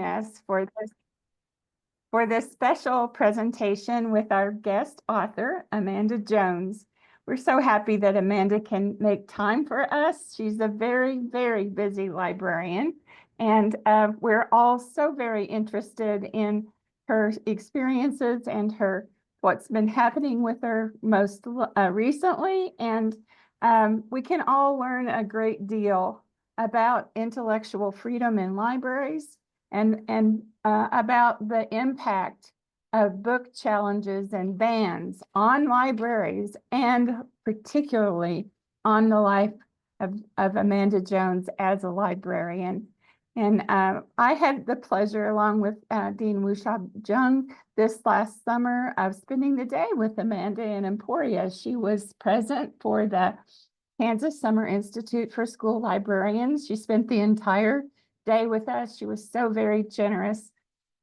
us for this special presentation with our guest author, Amanda Jones. We're so happy that Amanda can make time for us. She's a very, very busy librarian, and we're all so very interested in her experiences and what's been happening with her most recently. And we can all learn a great deal about intellectual freedom in libraries and about the impact of book challenges and bans on libraries, and particularly on the life of Amanda Jones as a librarian. And I had the pleasure, along with Dean Wushab Jung, this last summer of spending the day with Amanda in Emporia. She was present for the Kansas Summer Institute for School Librarians. She spent the entire day with us. She was so very generous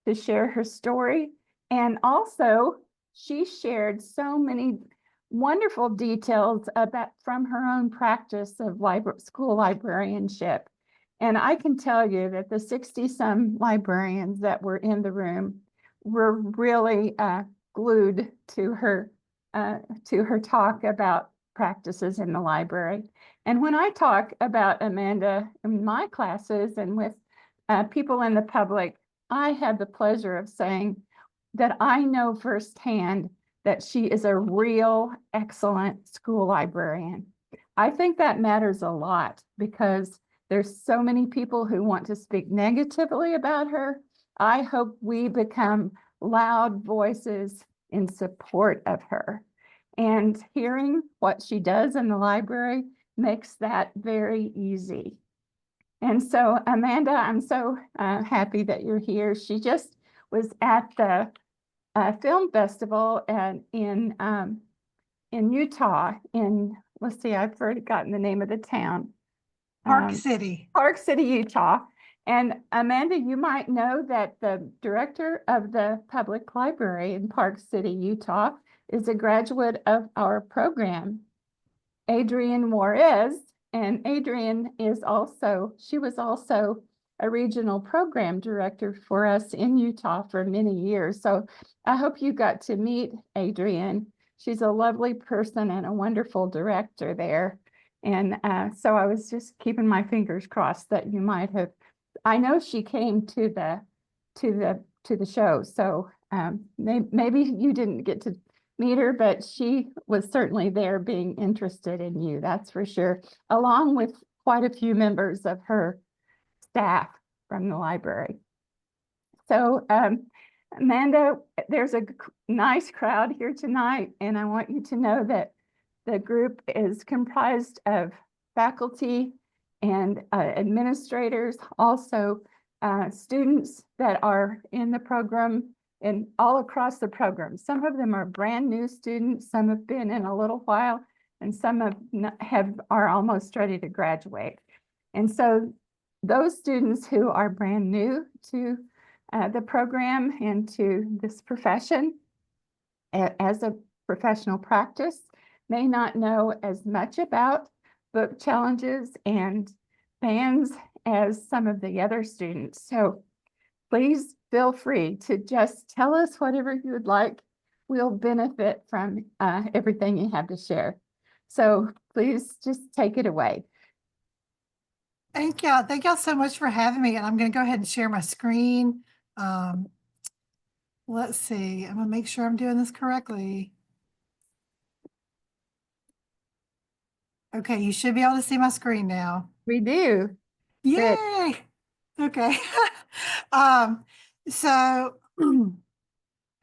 to share her story. And also, she shared so many wonderful details from her own practice of school librarianship. And I can tell you that the 60-some librarians that were in the room were really glued to her talk about practices in the library. And when I talk about Amanda in my classes and with people in the public, I have the pleasure of saying that I know firsthand that she is a real excellent school librarian. I think that matters a lot because there's so many people who want to speak negatively about her. I hope we become loud voices in support of her. And hearing what she does in the library makes that very easy. And so, Amanda, I'm so happy that you're here. She just was at the film festival in Utah. Let's see, I've forgotten the name of the town. Park City, Utah. And Amanda, you might know that the director of the public library in Park City, Utah, is a graduate of our program, Adrienne Juarez. And Adrienne she was also a regional program director for us in Utah for many years. So I hope you got to meet Adrienne. She's a lovely person and a wonderful director there. And so I was just keeping my fingers crossed that you might have. I know she came to the show, so maybe you didn't get to meet her, but she was certainly there being interested in you, that's for sure, along with quite a few members of her staff from the library. So Amanda, there's a nice crowd here tonight, and I want you to know that the group is comprised of faculty and administrators, also students that are in the program and all across the program. Some of them are brand new students, some have been in a little while, and some are almost ready to graduate. And so those students who are brand new to the program and to this profession as a professional practice may not know as much about book challenges and bans as some of the other students. So please feel free to just tell us whatever you would like. We'll benefit from everything you have to share. So please just take it away. Thank y'all. Thank y'all so much for having me. And I'm going to go ahead and share my screen. Let's see. I'm going to make sure I'm doing this correctly. Okay, you should be able to see my screen now. We do. Yay! Good. Okay. So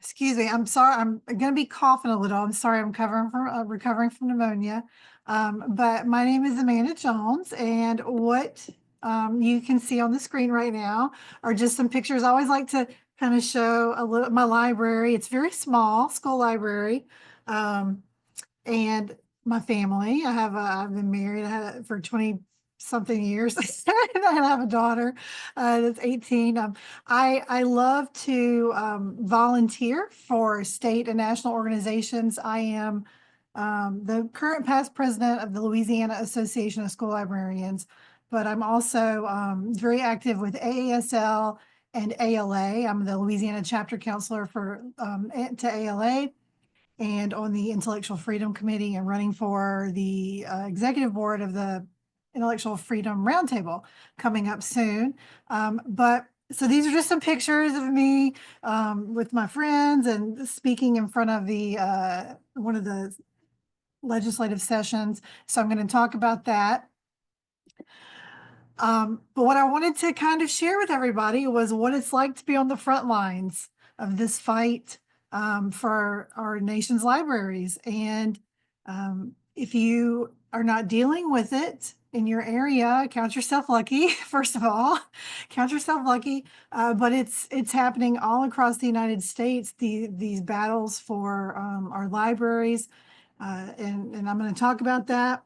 excuse me, I'm sorry, I'm going to be coughing a little. I'm sorry, I'm recovering from pneumonia. But my name is Amanda Jones, and what you can see on the screen right now are just some pictures. I always like to kind of show a little my library. It's very small, school library, and my family. I've been married for 20-something years, and I have a daughter that's 18. I love to volunteer for state and national organizations. I am the current past president of the Louisiana Association of School Librarians, but I'm also very active with AASL and ALA. I'm the Louisiana Chapter Councilor for to ALA, and on the Intellectual Freedom Committee, and running for the executive board of the Intellectual Freedom Roundtable coming up soon. So these are just some pictures of me with my friends and speaking in front of the one of the legislative sessions. So I'm going to talk about that. But what I wanted to kind of share with everybody was what it's like to be on the front lines of this fight for our nation's libraries. And if you are not dealing with it in your area, count yourself lucky. First of all, count yourself lucky. But it's happening all across the United States. These battles for our libraries, and I'm going to talk about that.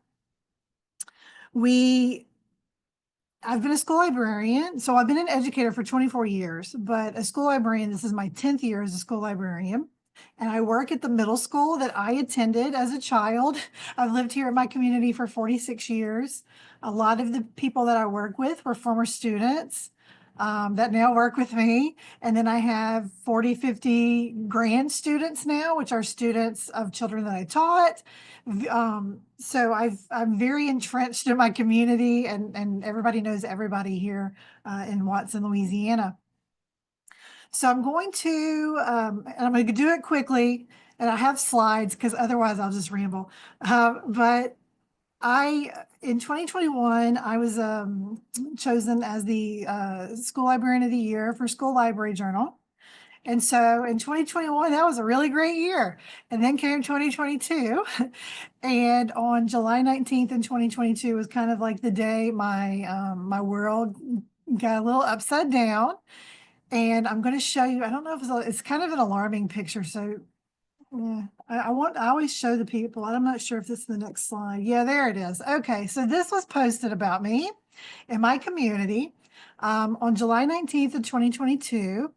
I've been a school librarian, so I've been an educator for 24 years, but a school librarian, this is my 10th year as a school librarian. And I work at the middle school that I attended as a child. I've lived here in my community for 46 years. A lot of the people that I work with were former students that now work with me. And then I have 40, 50 grand students now, which are students of children that I taught. So I'm very entrenched in my community, and everybody knows everybody here in Watson, Louisiana. So I'm going to, and I'm going to do it quickly, and I have slides because otherwise I'll just ramble. But in 2021, I was chosen as the School Librarian of the Year for School Library Journal. And so in 2021, that was a really great year. And then came 2022. And on July 19th in 2022 was kind of like the day my world got a little upside down. And I'm going to show you, I don't know if it's kind of an alarming picture. So yeah, I always show the people. I'm not sure if this is the next slide. Yeah, there it is. Okay, so this was posted about me in my community on July 19th of 2022.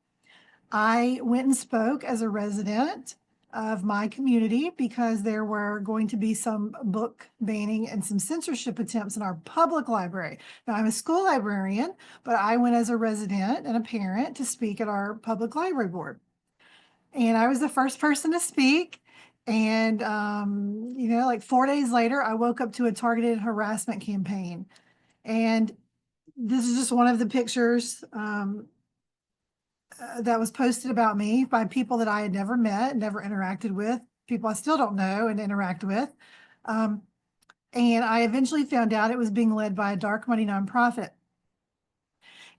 I went and spoke as a resident of my community because there were going to be some book banning and some censorship attempts in our public library. Now, I'm a school librarian, but I went as a resident and a parent to speak at our public library board. And I was the first person to speak. And, like 4 days later, I woke up to a targeted harassment campaign. And this is just one of the pictures that was posted about me by people that I had never met, never interacted with, people I still don't know and interact with. And I eventually found out it was being led by a dark money nonprofit.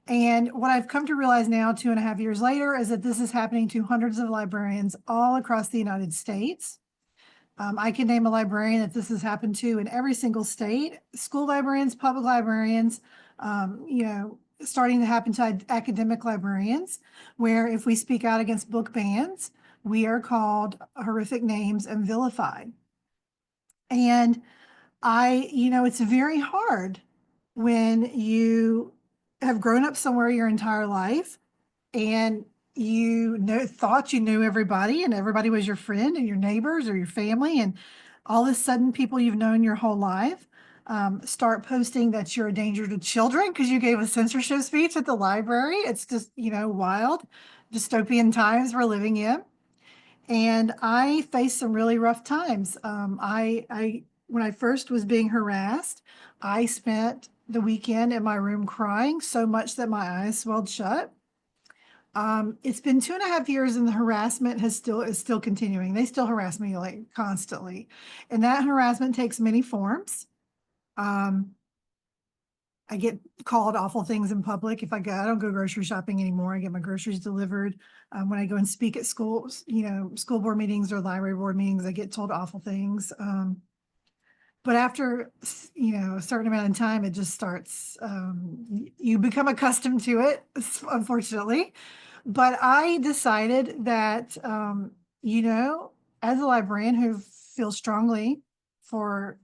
And what I've come to realize now, 2.5 years later, is that this is happening to hundreds of librarians all across the United States. I can name a librarian that this has happened to in every single state, school librarians, public librarians, starting to happen to academic librarians, where if we speak out against book bans, we are called horrific names and vilified. And it's very hard when you have grown up somewhere your entire life and thought you knew everybody and everybody was your friend and your neighbors or your family, and all of a sudden people you've known your whole life start posting that you're a danger to children because you gave a censorship speech at the library. It's just, wild dystopian times we're living in. And I faced some really rough times. When I first was being harassed, I spent the weekend in my room crying so much that my eyes swelled shut. It's been 2.5 years and the harassment is still continuing. They still harass me like constantly. And that harassment takes many forms. I get called awful things in public. I don't go grocery shopping anymore. I get my groceries delivered. When I go and speak at schools, school board meetings or library board meetings, I get told awful things. But after, a certain amount of time, it just starts, you become accustomed to it, unfortunately. But I decided that, as a librarian who feels strongly for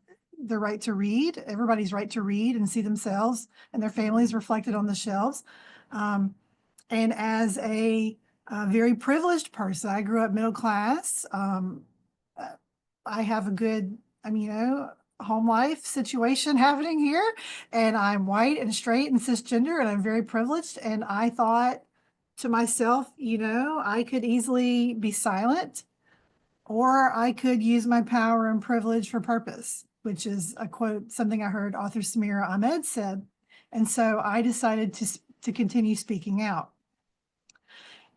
the right to read, everybody's right to read and see themselves and their families reflected on the shelves. And as a very privileged person, I grew up middle class. I have a good, home life situation happening here, and I'm white and straight and cisgender, and I'm very privileged. And I thought to myself, I could easily be silent, or I could use my power and privilege for purpose, which is a quote, something I heard author Samira Ahmed said. And so I decided to continue speaking out.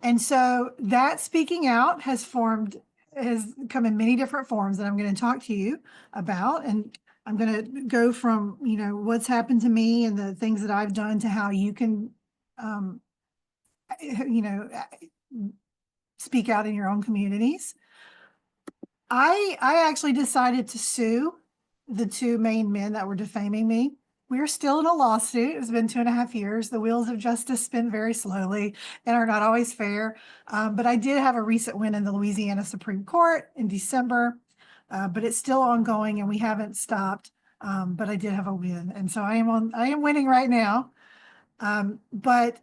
And so that speaking out has come in many different forms that I'm going to talk to you about. And I'm going to go from, what's happened to me and the things that I've done to how you can, speak out in your own communities. I actually decided to sue the two main men that were defaming me. We're still in a lawsuit. It's been 2.5 years. The wheels of justice spin very slowly and are not always fair. But I did have a recent win in the Louisiana Supreme Court in December, but it's still ongoing and we haven't stopped. But I did have a win. And so I am winning right now. But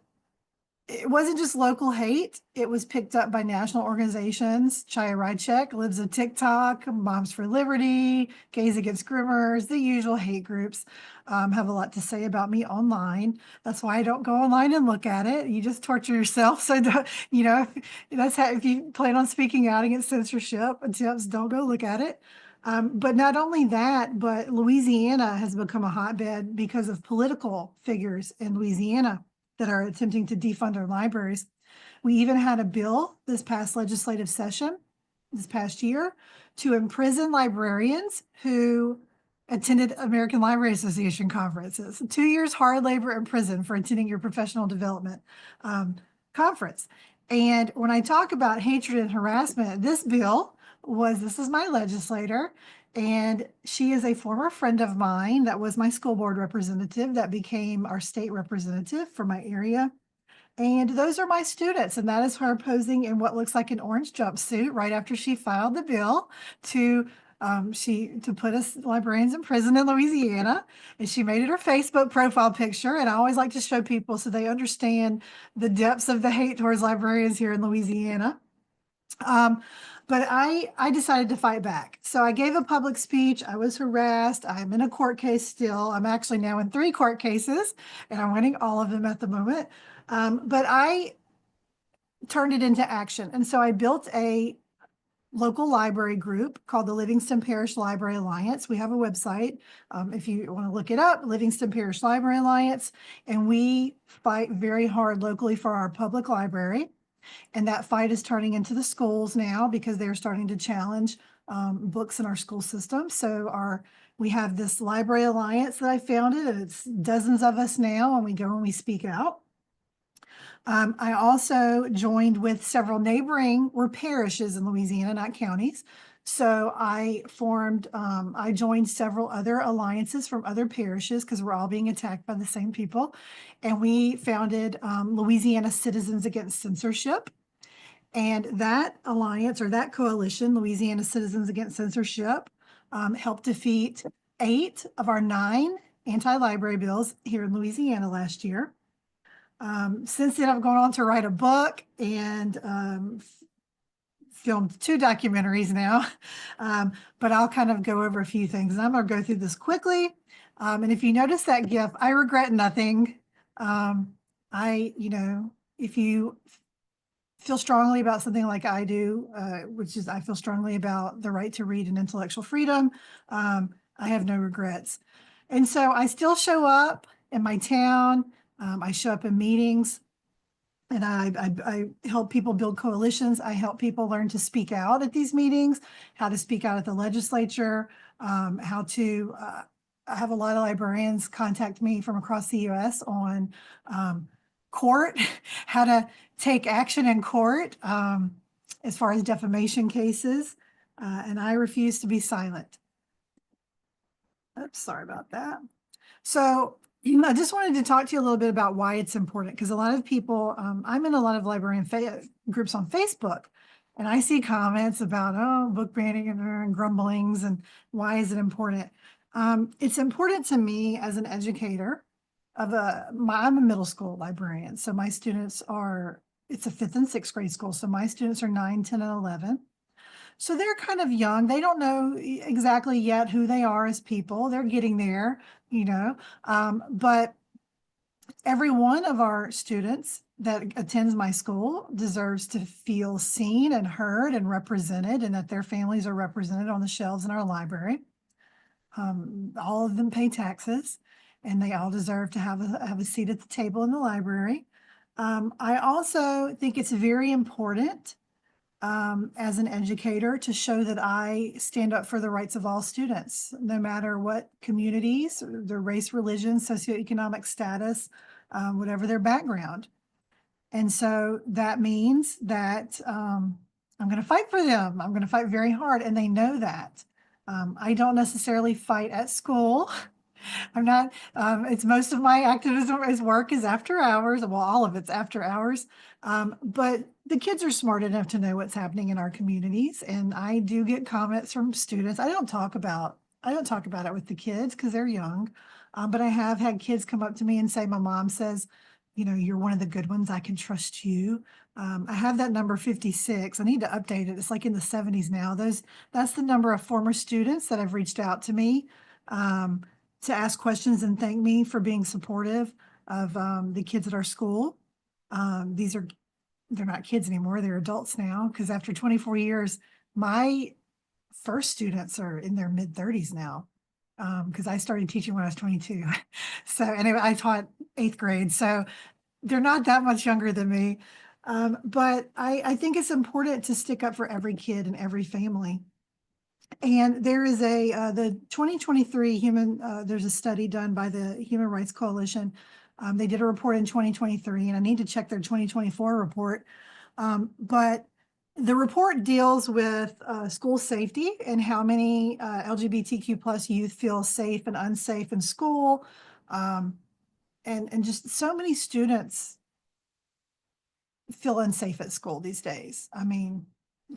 it wasn't just local hate. It was picked up by national organizations. Chaya Rajcek, Libs of TikTok, Moms for Liberty, Gays Against Groomers, the usual hate groups have a lot to say about me online. That's why I don't go online and look at it. You just torture yourself. So, that's how, if you plan on speaking out against censorship attempts, don't go look at it. But not only that, but Louisiana has become a hotbed because of political figures in Louisiana that are attempting to defund our libraries. We even had a bill this past legislative session, this past year, to imprison librarians who attended American Library Association conferences. 2 years hard labor in prison for attending your professional development conference. And when I talk about hatred and harassment, this is my legislator, and she is a former friend of mine that was my school board representative that became our state representative for my area. And those are my students, and that is her posing in what looks like an orange jumpsuit right after she filed the bill to put us librarians in prison in Louisiana. And she made it her Facebook profile picture. And I always like to show people so they understand the depths of the hate towards librarians here in Louisiana. But I decided to fight back. So I gave a public speech. I was harassed. I'm in a court case still. I'm actually now in 3 court cases, and I'm winning all of them at the moment. But I turned it into action. And so I built a local library group called the Livingston Parish Library Alliance. We have a website. If you want to look it up, Livingston Parish Library Alliance. And we fight very hard locally for our public library. And that fight is turning into the schools now because they're starting to challenge books in our school system. So we have this library alliance that I founded, and it's dozens of us now, and we go and we speak out. I also joined with several neighboring, we're parishes in Louisiana, not counties. So I joined several other alliances from other parishes because we're all being attacked by the same people. And we founded Louisiana Citizens Against Censorship. And that alliance, or that coalition, Louisiana Citizens Against Censorship, helped defeat 8 of our 9 anti-library bills here in Louisiana last year. Since then, I've gone on to write a book and filmed 2 documentaries now, but I'll kind of go over a few things. And I'm going to go through this quickly. And if you notice that GIF, I regret nothing. If you feel strongly about something like I do, which is I feel strongly about the right to read and intellectual freedom, I have no regrets. And so I still show up in my town. I show up in meetings, and I help people build coalitions. I help people learn to speak out at these meetings, how to speak out at the legislature, I have a lot of librarians contact me from across the US on court, how to take action in court as far as defamation cases, and I refuse to be silent. Oops, sorry about that. So I just wanted to talk to you a little bit about why it's important, because a lot of people, I'm in a lot of librarian groups on Facebook, and I see comments about, book banning and grumblings, and why is it important? It's important to me as an educator I'm a middle school librarian. So my students it's a 5th and 6th grade school. So my students are 9, 10, and 11. So they're kind of young. They don't know exactly yet who they are as people. They're getting there, but every one of our students that attends my school deserves to feel seen and heard and represented, and that their families are represented on the shelves in our library. All of them pay taxes, and they all deserve to have a seat at the table in the library. I also think it's very important as an educator to show that I stand up for the rights of all students, no matter what communities, their race, religion, socioeconomic status, whatever their background. And so that means that I'm going to fight for them. I'm going to fight very hard, and they know that. I don't necessarily fight at school. I'm not, it's most of my activism is work is after hours. Well, all of it's after hours. But the kids are smart enough to know what's happening in our communities. And I do get comments from students. I don't talk about it with the kids because they're young. But I have had kids come up to me and say, my mom says, you're one of the good ones. I can trust you. I have that number 56. I need to update it. It's like in the 70s now. That's the number of former students that have reached out to me to ask questions and thank me for being supportive of the kids at our school. They're not kids anymore. They're adults now, because after 24 years, my first students are in their mid-30s now, because I started teaching when I was 22. So anyway, I taught 8th grade. So they're not that much younger than me. But I think it's important to stick up for every kid and every family. And there is the 2023 there's a study done by the Human Rights Coalition. They did a report in 2023, and I need to check their 2024 report. But the report deals with school safety and how many LGBTQ plus youth feel safe and unsafe in school. And just so many students feel unsafe at school these days. I mean,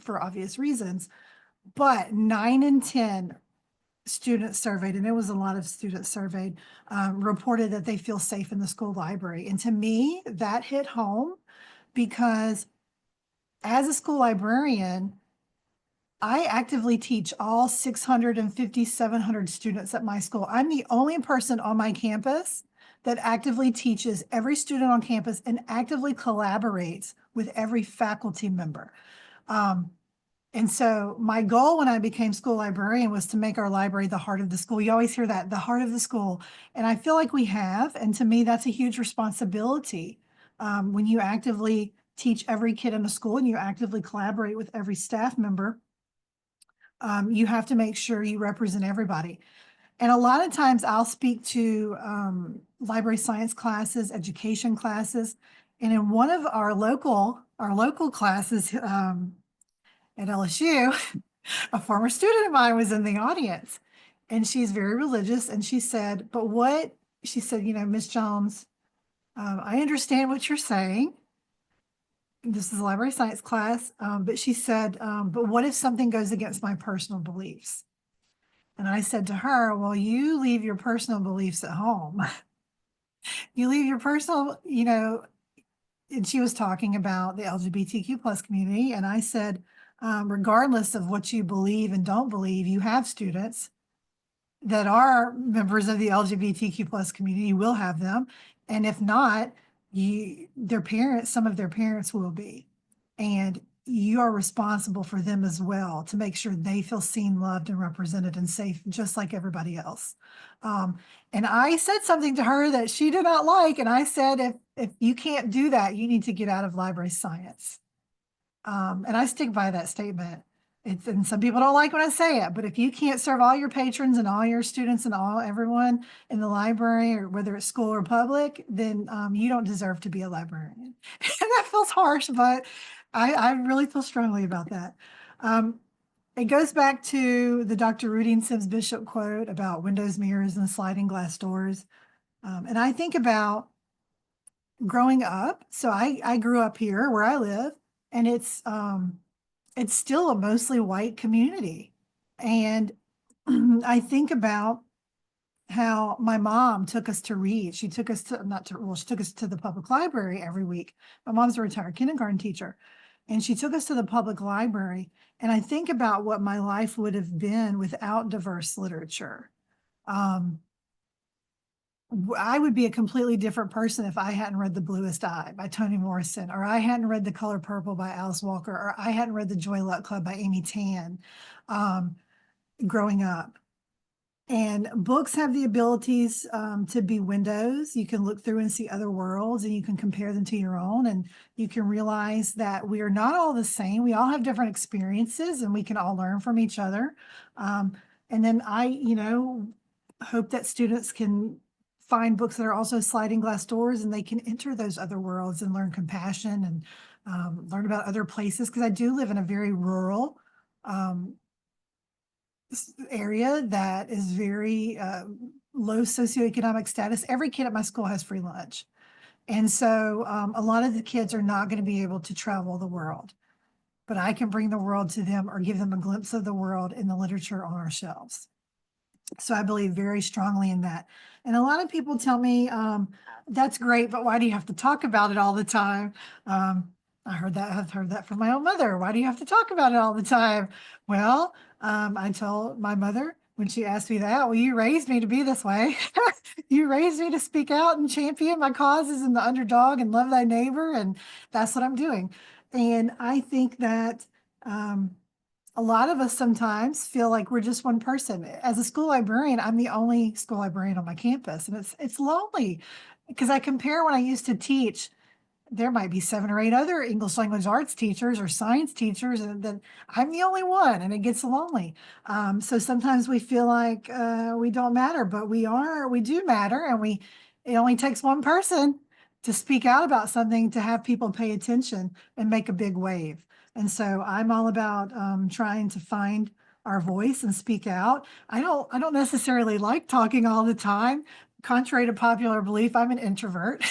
for obvious reasons. But 9 in 10 students surveyed, and it was a lot of students surveyed, reported that they feel safe in the school library. And to me, that hit home, because as a school librarian, I actively teach all 650, 700 students at my school. I'm the only person on my campus that actively teaches every student on campus and actively collaborates with every faculty member. And so my goal when I became school librarian was to make our library the heart of the school. You always hear that, the heart of the school. And I feel like we have. And to me, that's a huge responsibility. When you actively teach every kid in the school and you actively collaborate with every staff member, you have to make sure you represent everybody. And a lot of times I'll speak to library science classes, education classes. And in one of our local classes, at LSU, a former student of mine was in the audience, and she's very religious. And she said, Miss Jones, I understand what you're saying. This is a library science class. But she said, but what if something goes against my personal beliefs? And I said to her, well, you leave your personal beliefs at home. You leave your personal, and she was talking about the LGBTQ plus community. And I said, regardless of what you believe and don't believe, you have students that are members of the LGBTQ plus community. You will have them. And if not, some of their parents will be. And you are responsible for them as well, to make sure they feel seen, loved, and represented and safe, just like everybody else. And I said something to her that she did not like. And I said, if you can't do that, you need to get out of library science. And I stick by that statement. And some people don't like when I say it, but if you can't serve all your patrons and all your students and everyone in the library, or whether it's school or public, then you don't deserve to be a librarian. And that feels harsh, but I really feel strongly about that. It goes back to the Dr. Rudine Sims Bishop quote about windows, mirrors, and sliding glass doors. And I think about growing up. So I grew up here where I live, and it's still a mostly white community. And I think about how my mom took us to read. She took us to, she took us to the public library every week. My mom's a retired kindergarten teacher, and she took us to the public library. And I think about what my life would have been without diverse literature. I would be a completely different person if I hadn't read The Bluest Eye by Toni Morrison, or I hadn't read The Color Purple by Alice Walker, or I hadn't read The Joy Luck Club by Amy Tan growing up. And books have the abilities to be windows. You can look through and see other worlds, and you can compare them to your own, and you can realize that we are not all the same. We all have different experiences, and we can all learn from each other. And then I, hope that students can find books that are also sliding glass doors, and they can enter those other worlds and learn compassion and learn about other places. Because I do live in a very rural area that is very low socioeconomic status. Every kid at my school has free lunch. And so a lot of the kids are not going to be able to travel the world, but I can bring the world to them or give them a glimpse of the world in the literature on our shelves. So I believe very strongly in that. And a lot of people tell me, that's great, but why do you have to talk about it all the time? I've heard that from my own mother. Why do you have to talk about it all the time? Well, I told my mother when she asked me that, well, you raised me to be this way. You raised me to speak out and champion my causes and the underdog and love thy neighbor. And that's what I'm doing. And I think that a lot of us sometimes feel like we're just one person. As a school librarian, I'm the only school librarian on my campus, and it's lonely because I compare when I used to teach. There might be 7 or 8 other English language arts teachers or science teachers, and then I'm the only one, and it gets lonely. So sometimes we feel like we don't matter, but we do matter, and it only takes one person to speak out about something to have people pay attention and make a big wave. And so I'm all about trying to find our voice and speak out. I don't necessarily like talking all the time. Contrary to popular belief, I'm an introvert.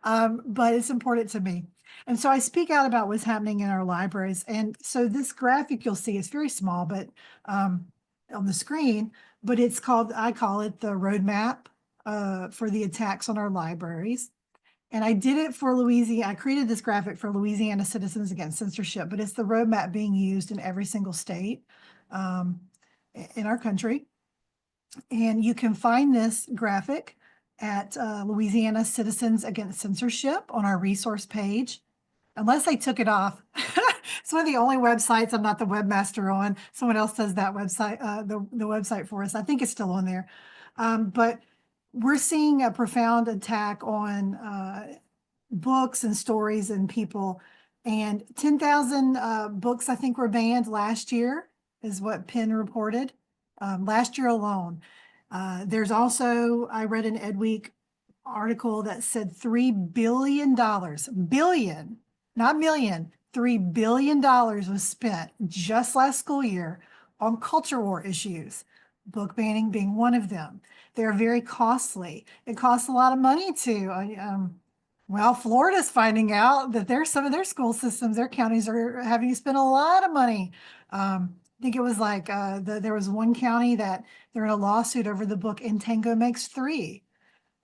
But it's important to me. And so I speak out about what's happening in our libraries. And so this graphic you'll see is very small, but on the screen, but I call it the roadmap for the attacks on our libraries. And I did it for Louisiana. I created this graphic for Louisiana Citizens Against Censorship, but it's the roadmap being used in every single state in our country. And you can find this graphic at Louisiana Citizens Against Censorship on our resource page, unless they took it off. It's one of the only websites I'm not the webmaster on. Someone else does that website, the website for us. I think it's still on there. But we're seeing a profound attack on books and stories and people. And 10,000 books, I think, were banned last year, is what Penn reported, last year alone. There's also, I read an Ed Week article that said $3 billion, billion, not million, $3 billion was spent just last school year on culture war issues, book banning being one of them. They're very costly. It costs a lot of money to, well, Florida's finding out that some of their school systems, their counties are having to spend a lot of money. I think it was like there was one county that they're in a lawsuit over the book In Tango Makes Three.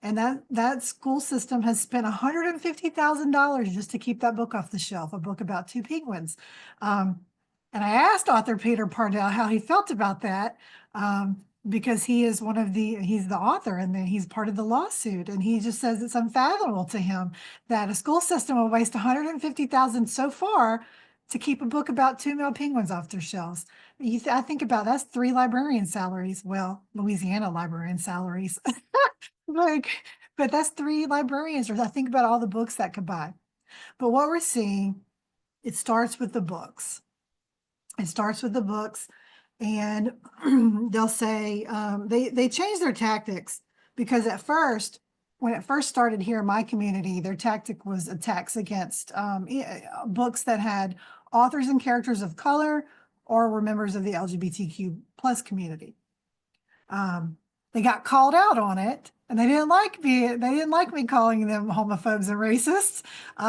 And that school system has spent $150,000 just to keep that book off the shelf, a book about 2 penguins. And I asked author Peter Pardell how he felt about that, because he's the author and he's part of the lawsuit. And he just says it's unfathomable to him that a school system will waste $150,000 so far to keep a book about 2 male penguins off their shelves. I think about that's 3 librarian salaries. Well, Louisiana librarian salaries. But that's 3 librarians, or I think about all the books that could buy. But what we're seeing, it starts with the books. It starts with the books, and they'll say, they change their tactics, because at first, when it first started here in my community, their tactic was attacks against books that had authors and characters of color or were members of the LGBTQ plus community. They got called out on it, and they didn't like me. They didn't like me calling them homophobes and racists,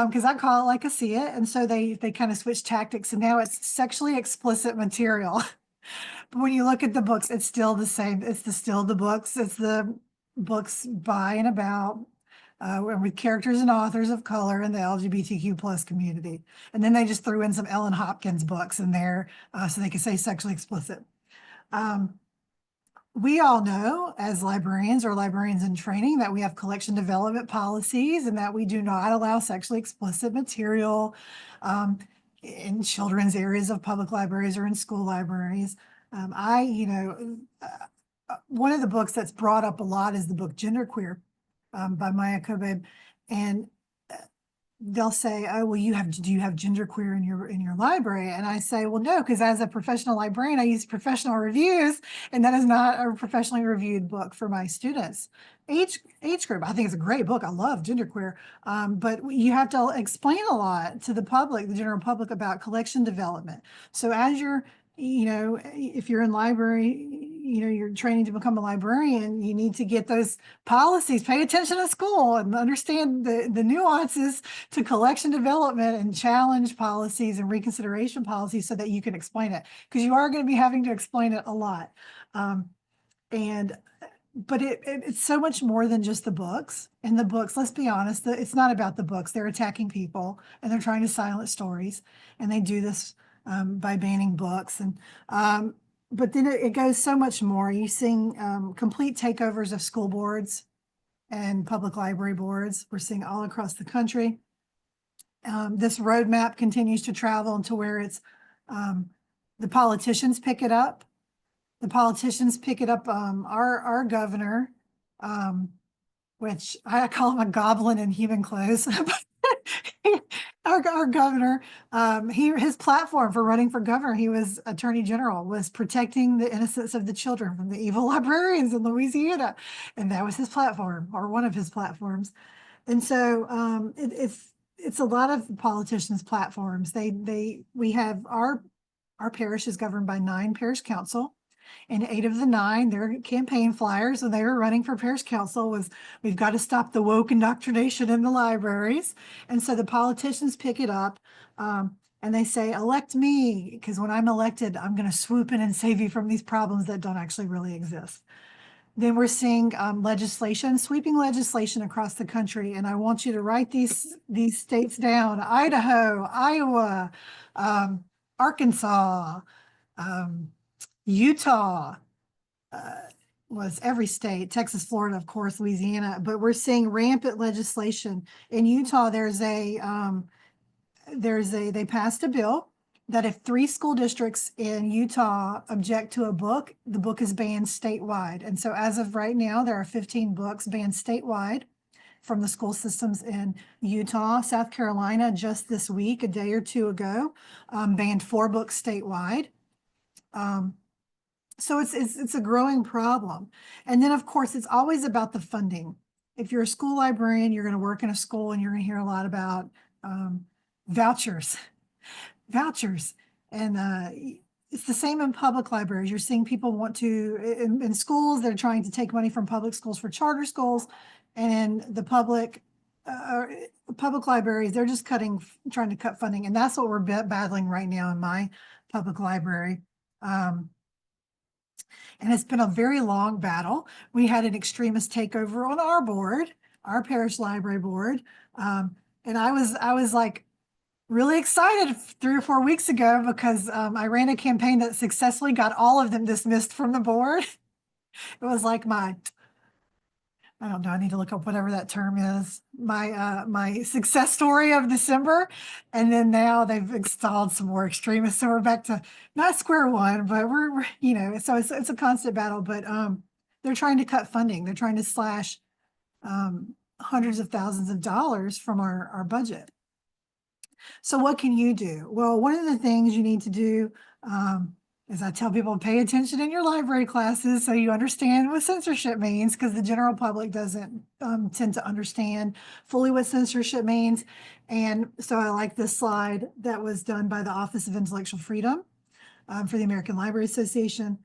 because I call it like I see it. And so they kind of switched tactics, and now it's sexually explicit material. But when you look at the books, it's still the same. Still the books. It's the books by and about with characters and authors of color in the LGBTQ plus community. And then they just threw in some Ellen Hopkins books in there so they could say sexually explicit. we all know as librarians or librarians in training that we have collection development policies and that we do not allow sexually explicit material in children's areas of public libraries or in school libraries. One of the books that's brought up a lot is the book Genderqueer by Maya Kobe. And they'll say, oh, well, do you have genderqueer in your library? And I say, well, no, because as a professional librarian, I use professional reviews, and that is not a professionally reviewed book for my students. Age group, I think it's a great book. I love genderqueer, but you have to explain a lot to the public, the general public, about collection development. So as you're, if you're in library, you're training to become a librarian, you need to get those policies, pay attention to school and understand the nuances to collection development and challenge policies and reconsideration policies so that you can explain it, because you are going to be having to explain it a lot. But it's so much more than just the books. And the books, let's be honest, it's not about the books. They're attacking people and they're trying to silence stories. And they do this by banning books. But then it goes so much more. You see complete takeovers of school boards and public library boards. We're seeing all across the country. This roadmap continues to travel into where it's the politicians pick it up. The politicians pick it up. Our governor, which I call him a goblin in human clothes. Our governor, his platform for running for governor, he was attorney general, was protecting the innocence of the children from the evil librarians in Louisiana. And that was his platform, or one of his platforms. And so it's a lot of politicians' platforms. We have our parish is governed by 9 parish council. And 8 of the 9, their campaign flyers when they were running for parish council was, we've got to stop the woke indoctrination in the libraries. And so the politicians pick it up and they say, elect me, because when I'm elected, I'm going to swoop in and save you from these problems that don't actually really exist. Then we're seeing legislation, sweeping legislation across the country. And I want you to write these states down: Idaho, Iowa, Arkansas, Utah, was every state, Texas, Florida, of course, Louisiana, but we're seeing rampant legislation. In Utah, they passed a bill that if 3 school districts in Utah object to a book, the book is banned statewide. And so as of right now, there are 15 books banned statewide from the school systems in Utah. South Carolina, just this week, a day or 2 ago, banned 4 books statewide. So it's a growing problem. And then, of course, it's always about the funding. If you're a school librarian, you're going to work in a school and you're going to hear a lot about vouchers. And it's the same in public libraries. You're seeing people want to, in schools, they're trying to take money from public schools for charter schools. And in the public libraries, they're just trying to cut funding. And that's what we're battling right now in my public library. And it's been a very long battle. We had an extremist takeover on our board, our parish library board. And I was like really excited 3 or 4 weeks ago because I ran a campaign that successfully got all of them dismissed from the board. It was like I don't know, I need to look up whatever that term is, my success story of December. And then now they've installed some more extremists. So we're back to not square one, but we're so it's a constant battle, but they're trying to cut funding. They're trying to slash hundreds of thousands of dollars from our budget. So what can you do? Well, one of the things you need to do is I tell people, pay attention in your library classes so you understand what censorship means, because the general public doesn't tend to understand fully what censorship means. And so I like this slide that was done by the Office of Intellectual Freedom for the American Library Association.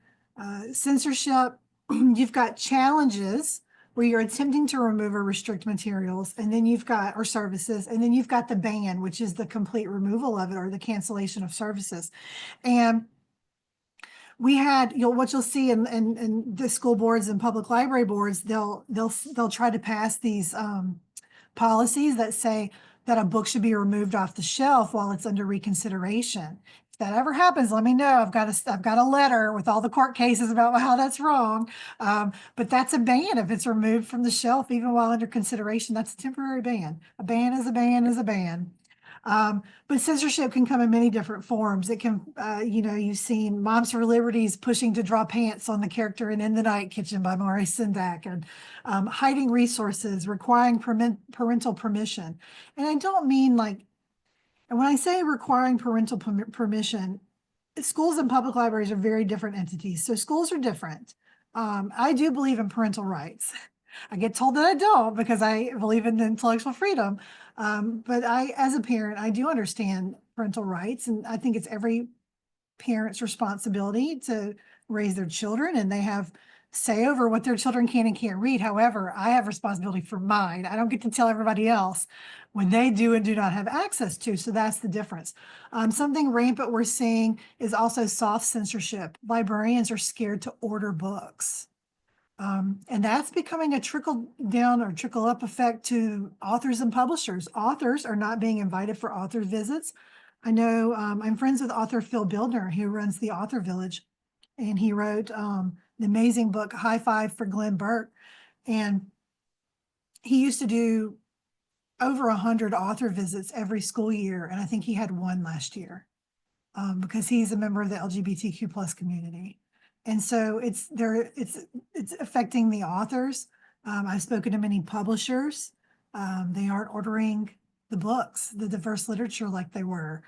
Censorship, you've got challenges where you're attempting to remove or restrict materials, and then you've got, or services, and then you've got the ban, which is the complete removal of it or the cancellation of services. And we had, what you'll see in the school boards and public library boards, they'll try to pass these policies that say that a book should be removed off the shelf while it's under reconsideration. If that ever happens, let me know. I've got a letter with all the court cases about how that's wrong. But that's a ban. If it's removed from the shelf, even while under consideration, that's a temporary ban. A ban is a ban is a ban. But censorship can come in many different forms. It can, you've seen Moms for Liberties pushing to draw pants on the character in The Night Kitchen by Maurice Sendak, and hiding resources, requiring parental permission. And I don't mean and when I say requiring parental permission, schools and public libraries are very different entities. So schools are different. I do believe in parental rights. I get told that I don't because I believe in intellectual freedom. But as a parent, I do understand parental rights, and I think it's every parent's responsibility to raise their children, and they have say over what their children can and can't read. However, I have responsibility for mine. I don't get to tell everybody else when they do and do not have access to. So that's the difference. Something rampant we're seeing is also soft censorship. Librarians are scared to order books. And that's becoming a trickle down or trickle up effect to authors and publishers. Authors are not being invited for author visits. I know I'm friends with author Phil Bildner, who runs the Author Village, and he wrote the amazing book High Five for Glenn Burke. And he used to do over 100 author visits every school year, and I think he had one last year because he's a member of the LGBTQ plus community. And so it's affecting the authors. I've spoken to many publishers. They aren't ordering the books, the diverse literature like they were.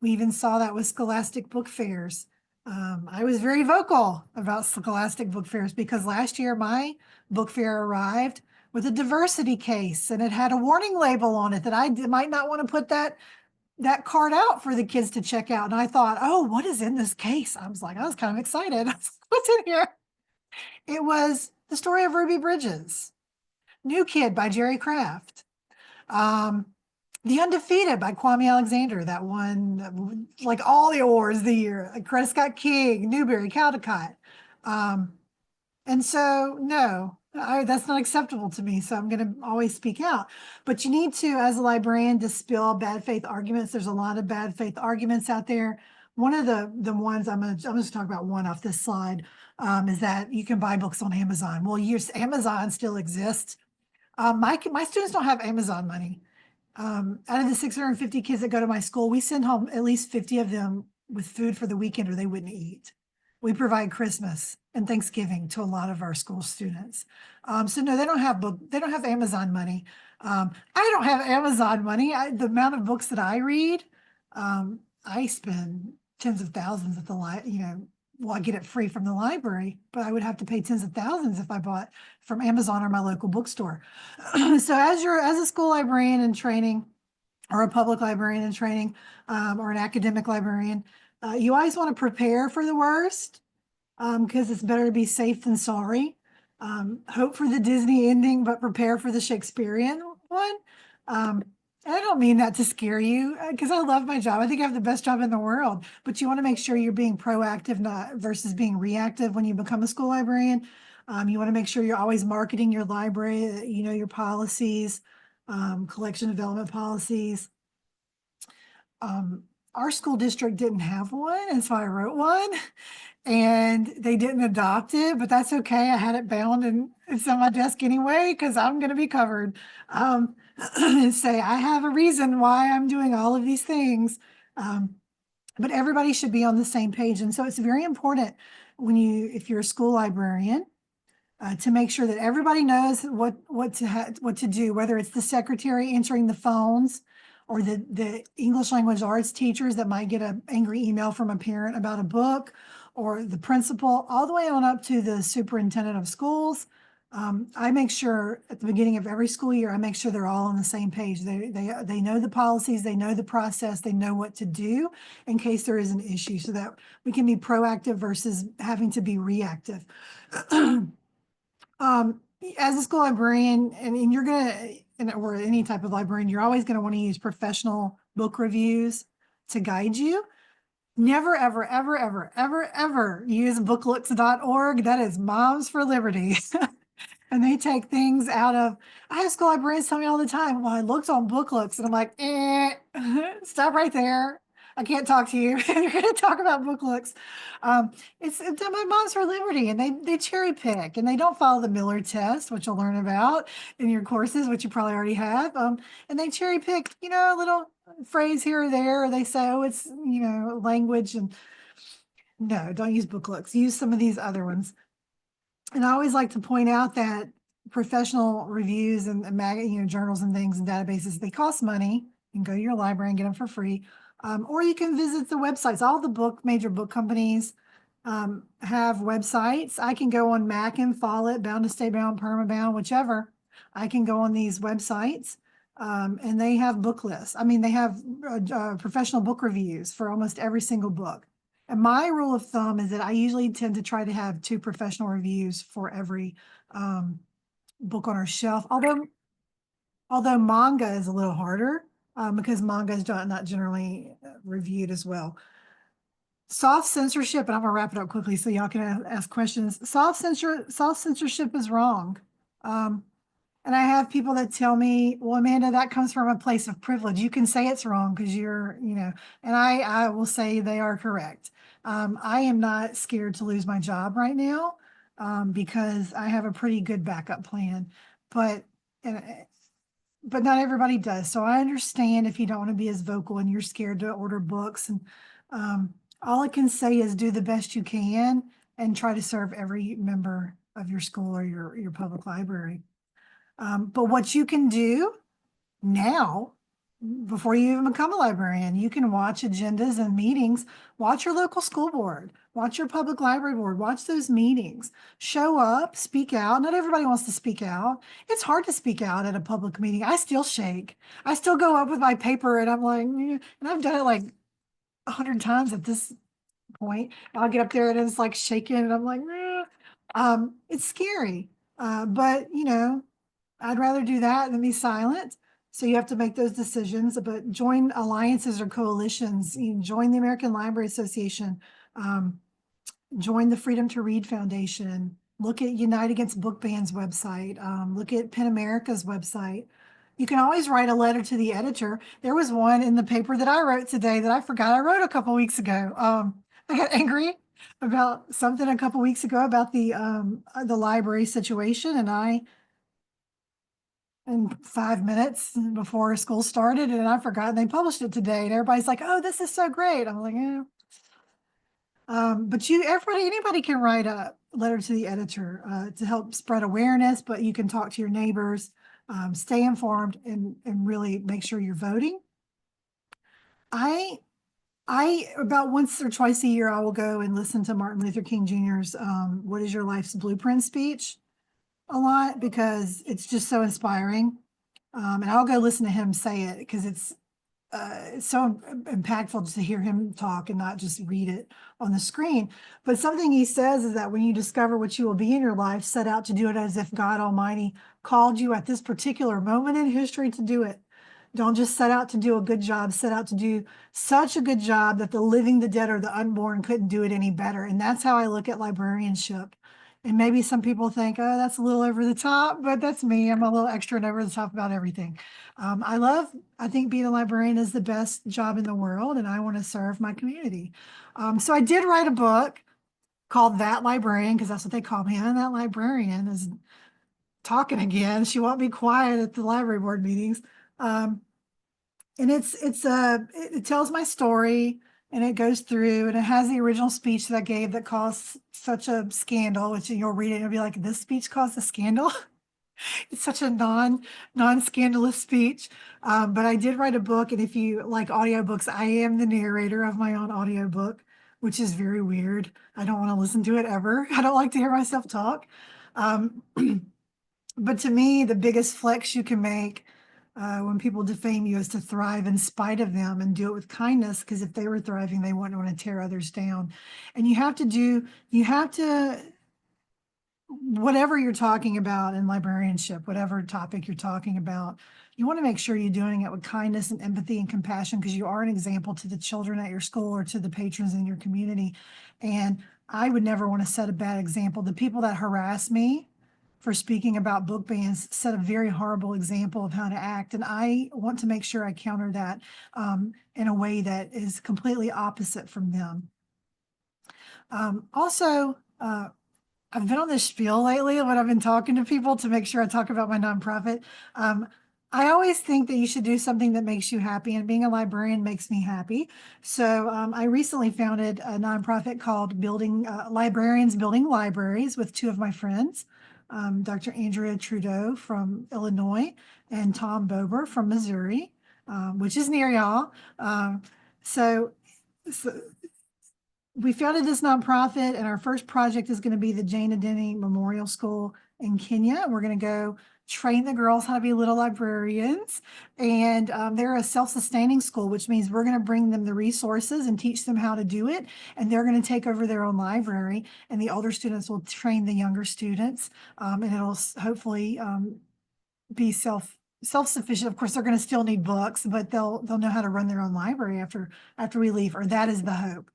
We even saw that with Scholastic book fairs. I was very vocal about Scholastic book fairs because last year my book fair arrived with a diversity case, and it had a warning label on it that I might not want to put that card out for the kids to check out. And I thought, oh, what is in this case? I was kind of excited. What's in here? It was The Story of Ruby Bridges, New Kid by Jerry Craft, The Undefeated by Kwame Alexander, that won like all the awards the year, like Coretta Scott King, Newbery, Caldecott. And so, no, that's not acceptable to me. So I'm going to always speak out. But you need to, as a librarian, dispel bad faith arguments. There's a lot of bad faith arguments out there. One of the ones I'm going to talk about one off this slide is that you can buy books on Amazon. Well, Amazon still exists. My students don't have Amazon money. Out of the 650 kids that go to my school, we send home at least 50 of them with food for the weekend or they wouldn't eat. We provide Christmas and Thanksgiving to a lot of our school students. So no, they don't have Amazon money. I don't have Amazon money. The amount of books that I read, I spend tens of thousands at the well, I get it free from the library, but I would have to pay tens of thousands if I bought from Amazon or my local bookstore. So as a school librarian in training, or a public librarian in training, or an academic librarian, you always want to prepare for the worst because it's better to be safe than sorry. Hope for the Disney ending, but prepare for the Shakespearean one. I don't mean that to scare you because I love my job. I think I have the best job in the world, but you want to make sure you're being proactive versus being reactive when you become a school librarian. You want to make sure you're always marketing your library, your policies, collection development policies. Our school district didn't have one, and so I wrote one, and they didn't adopt it, but that's okay. I had it bound and it's on my desk anyway because I'm going to be covered. And say I have a reason why I'm doing all of these things, but everybody should be on the same page. And so it's very important if you're a school librarian, to make sure that everybody knows what to do, whether it's the secretary answering the phones or the English language arts teachers that might get an angry email from a parent about a book, or the principal, all the way on up to the superintendent of schools. I make sure at the beginning of every school year, I make sure they're all on the same page. They know the policies, they know the process, they know what to do in case there is an issue, so that we can be proactive versus having to be reactive. As a school librarian, and you're or any type of librarian, you're always going to want to use professional book reviews to guide you. Never, ever, ever, ever, ever, ever use booklooks.org. That is Moms for Liberty. And they take things out of, I have school librarians tell me all the time, well, I looked on Booklooks, and I'm like, stop right there. I can't talk to you. You're going to talk about book looks. It's my Moms for Liberty, and they cherry pick, and they don't follow the Miller test, which you'll learn about in your courses, which you probably already have. And they cherry pick, a little phrase here or there, or they say, oh, it's, language. And no, don't use book looks. Use some of these other ones. And I always like to point out that professional reviews and journals and things and databases, they cost money. You can go to your library and get them for free. Or you can visit the websites. All the major book companies have websites. I can go on Mac and Follett, Bound to Stay Bound, Permabound, whichever. I can go on these websites and they have book lists. I mean, they have professional book reviews for almost every single book. And my rule of thumb is that I usually tend to try to have 2 professional reviews for every book on our shelf. Although manga is a little harder because manga is not generally reviewed as well. Soft censorship, and I'm gonna wrap it up quickly so y'all can ask questions. Soft censorship is wrong. And I have people that tell me, well, Amanda, that comes from a place of privilege. You can say it's wrong because you're, and I will say they are correct. I am not scared to lose my job right now because I have a pretty good backup plan, but not everybody does. So I understand if you don't want to be as vocal and you're scared to order books. And all I can say is do the best you can and try to serve every member of your school or your public library. But what you can do now, before you even become a librarian, you can watch agendas and meetings, watch your local school board, watch your public library board, watch those meetings, show up, speak out. Not everybody wants to speak out. It's hard to speak out at a public meeting. I still shake. I still go up with my paper and I'm like, and I've done it like 100 times at this point. I'll get up there and it's like shaking and I'm like, it's scary. But I'd rather do that than be silent. So you have to make those decisions, but join alliances or coalitions. Join the American Library Association, join the Freedom to Read Foundation, look at Unite Against Book Ban's website, look at PEN America's website. You can always write a letter to the editor. There was one in the paper that I wrote today that I forgot I wrote a couple weeks ago. I got angry about something a couple weeks ago about the library situation, and in 5 minutes before school started, and I forgot, and they published it today, and everybody's like, oh, this is so great. I'm like, yeah. But anybody can write a letter to the editor to help spread awareness, but you can talk to your neighbors, stay informed, and really make sure you're voting. I about once or twice a year, I will go and listen to Martin Luther King Jr.'s What is Your Life's Blueprint speech a lot because it's just so inspiring. And I'll go listen to him say it because it's so impactful to hear him talk and not just read it on the screen. But something he says is that when you discover what you will be in your life, set out to do it as if God Almighty called you at this particular moment in history to do it. Don't just set out to do a good job, set out to do such a good job that the living, the dead, or the unborn couldn't do it any better. And that's how I look at librarianship. And maybe some people think, oh, that's a little over the top, but that's me. I'm a little extra and over the top about everything. I think being a librarian is the best job in the world, and I want to serve my community. So I did write a book called That Librarian, because that's what they call me. And that librarian is talking again. She won't be quiet at the library board meetings. And it tells my story. And it goes through and it has the original speech that I gave that caused such a scandal, which you'll read it and you'll be like, this speech caused a scandal? It's such a non-scandalous speech. But I did write a book, and if you like audiobooks, I am the narrator of my own audiobook, which is very weird. I don't want to listen to it ever. I don't like to hear myself talk. But to me, the biggest flex you can make when people defame you is to thrive in spite of them and do it with kindness, because if they were thriving, they wouldn't want to tear others down. And whatever you're talking about in librarianship, whatever topic you're talking about, you want to make sure you're doing it with kindness and empathy and compassion, because you are an example to the children at your school or to the patrons in your community. And I would never want to set a bad example. The people that harass me, for speaking about book bans set a very horrible example of how to act. And I want to make sure I counter that in a way that is completely opposite from them. Also, I've been on this spiel lately when I've been talking to people to make sure I talk about my nonprofit. I always think that you should do something that makes you happy, and being a librarian makes me happy. So I recently founded a nonprofit called Librarians Building Libraries with two of my friends, Dr. Andrea Trudeau from Illinois and Tom Bober from Missouri, which is near y'all. So we founded this nonprofit, and our first project is going to be the Jane Adeni Memorial School in Kenya. We're going to go train the girls how to be little librarians. And they're a self-sustaining school, which means we're going to bring them the resources and teach them how to do it. And they're going to take over their own library, and the older students will train the younger students. And it'll hopefully be self-sufficient. Of course, they're going to still need books, but they'll know how to run their own library after we leave, or that is the hope.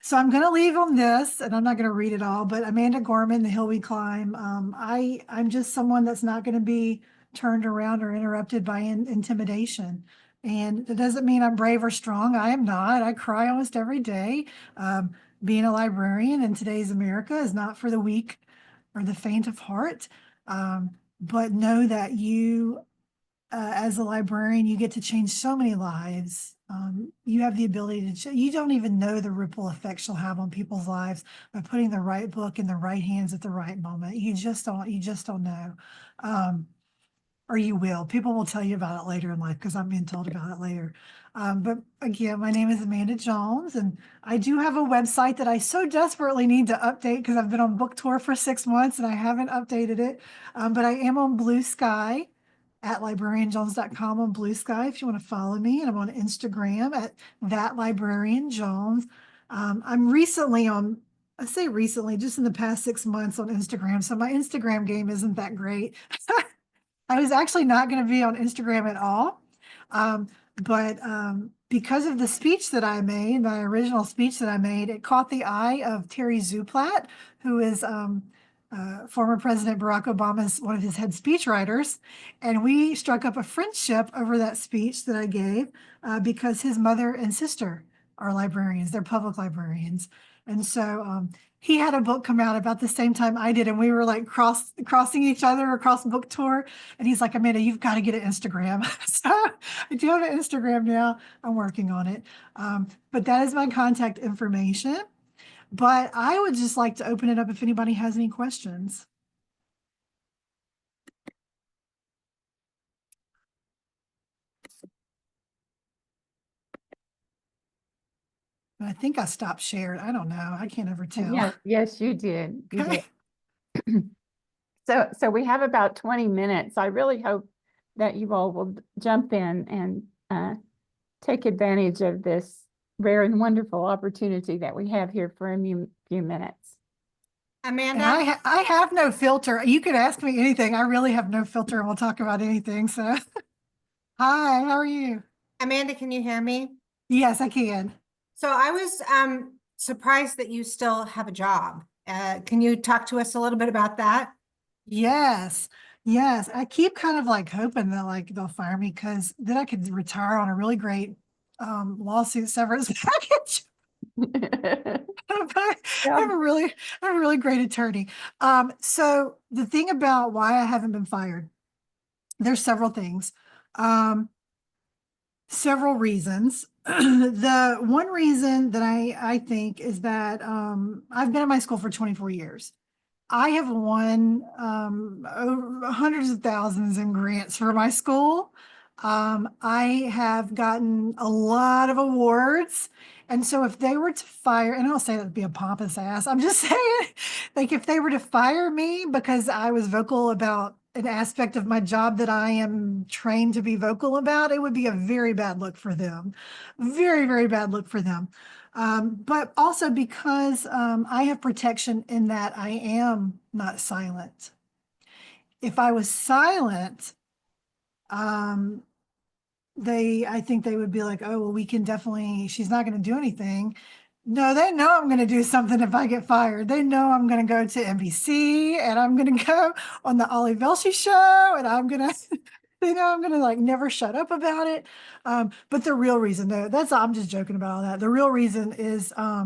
So I'm going to leave on this, and I'm not going to read it all, but Amanda Gorman, The Hill We Climb. I'm just someone that's not going to be turned around or interrupted by intimidation. And it doesn't mean I'm brave or strong. I am not. I cry almost every day. Being a librarian in today's America is not for the weak or the faint of heart. But know that you, as a librarian, you get to change so many lives. You have the ability to, you don't even know the ripple effects you'll have on people's lives by putting the right book in the right hands at the right moment. You just don't know. Or you will. People will tell you about it later in life, because I'm being told about it later. But again, my name is Amanda Jones, and I do have a website that I so desperately need to update because I've been on book tour for 6 months and I haven't updated it. But I am on Blue Sky at librarianjones.com on Blue Sky if you want to follow me. And I'm on Instagram at @librarianjones. I'm recently on, I say recently, just in the past 6 months on Instagram. So my Instagram game isn't that great. I was actually not going to be on Instagram at all. But because of the speech that I made, my original speech that I made, it caught the eye of Terry Zuplat, who is former President Barack Obama's one of his head speechwriters. And we struck up a friendship over that speech that I gave because his mother and sister are librarians. They're public librarians. And so he had a book come out about the same time I did, and we were like crossing each other across book tour. And he's like, Amanda, you've got to get an Instagram. So I do have an Instagram now. I'm working on it. But that is my contact information. But I would just like to open it up if anybody has any questions. I think I stopped sharing. I don't know. I can't ever tell. Yes, you did. You did. So we have about 20 minutes. I really hope that you all will jump in and take advantage of this rare and wonderful opportunity that we have here for a few minutes. Amanda? And I have no filter. You could ask me anything. I really have no filter, and we'll talk about anything. So, hi, how are you? Amanda, can you hear me? Yes, I can. So I was surprised that you still have a job. Can you talk to us a little bit about that? Yes. Yes. I keep kind of like hoping that like they'll fire me, because then I could retire on a really great lawsuit severance package. I have a really great attorney. So the thing about why I haven't been fired, there's several things, several reasons. The one reason that I think is that I've been at my school for 24 years. I have won hundreds of thousands in grants for my school. I have gotten a lot of awards. And so if they were to fire, and I don't say that to be a pompous ass, I'm just saying, like, if they were to fire me because I was vocal about an aspect of my job that I am trained to be vocal about, it would be a very bad look for them. Very, very bad look for them. But also because I have protection in that I am not silent. If I was silent, I think they would be like, oh, well, we can definitely, she's not going to do anything. No, they know I'm going to do something if I get fired. They know I'm going to go to NBC and I'm going to go on the Ollie Velshi show and I'm going to, they know I'm going to like never shut up about it. But the real reason, though, I'm just joking about all that. The real reason is I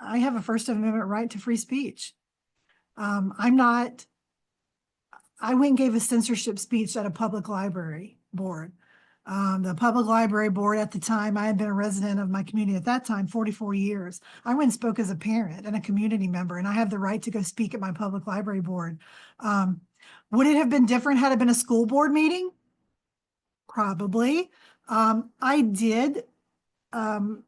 have a First Amendment right to free speech. I went and gave a censorship speech at a public library board. The public library board at the time, I had been a resident of my community at that time, 44 years. I went and spoke as a parent and a community member, and I have the right to go speak at my public library board. Would it have been different had it been a school board meeting? Probably. I did what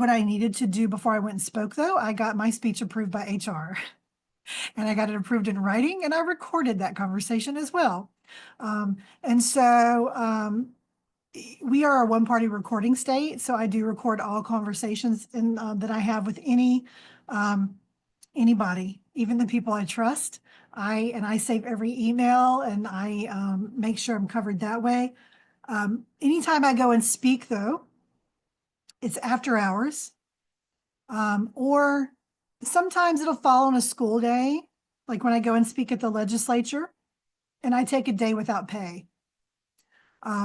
I needed to do before I went and spoke, though. I got my speech approved by HR and I got it approved in writing, and I recorded that conversation as well. We are a one-party recording state, so I do record all conversations that I have with anybody, even the people I trust. I save every email, and I make sure I'm covered that way. Anytime I go and speak, though, it's after hours, or sometimes it'll fall on a school day, like when I go and speak at the legislature, and I take a day without pay.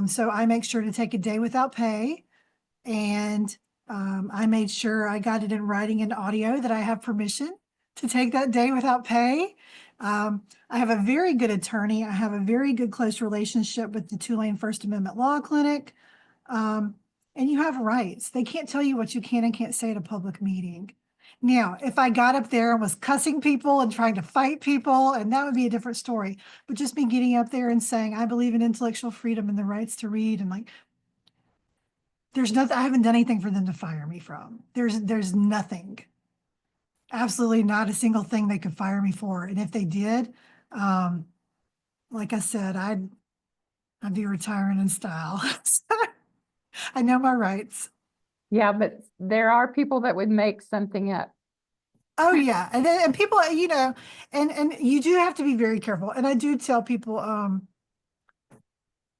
So I make sure to take a day without pay, and I made sure I got it in writing and audio that I have permission to take that day without pay. I have a very good attorney. I have a very good close relationship with the Tulane First Amendment Law Clinic. And you have rights. They can't tell you what you can and can't say at a public meeting. Now, if I got up there and was cussing people and trying to fight people, and that would be a different story. But just me getting up there and saying, I believe in intellectual freedom and the rights to read, and like, there's nothing, I haven't done anything for them to fire me from. There's nothing. Absolutely not a single thing they could fire me for. And if they did, like I said, I'd be retiring in style. I know my rights. Yeah, but there are people that would make something up. Oh yeah, and people, and you do have to be very careful. And I do tell people,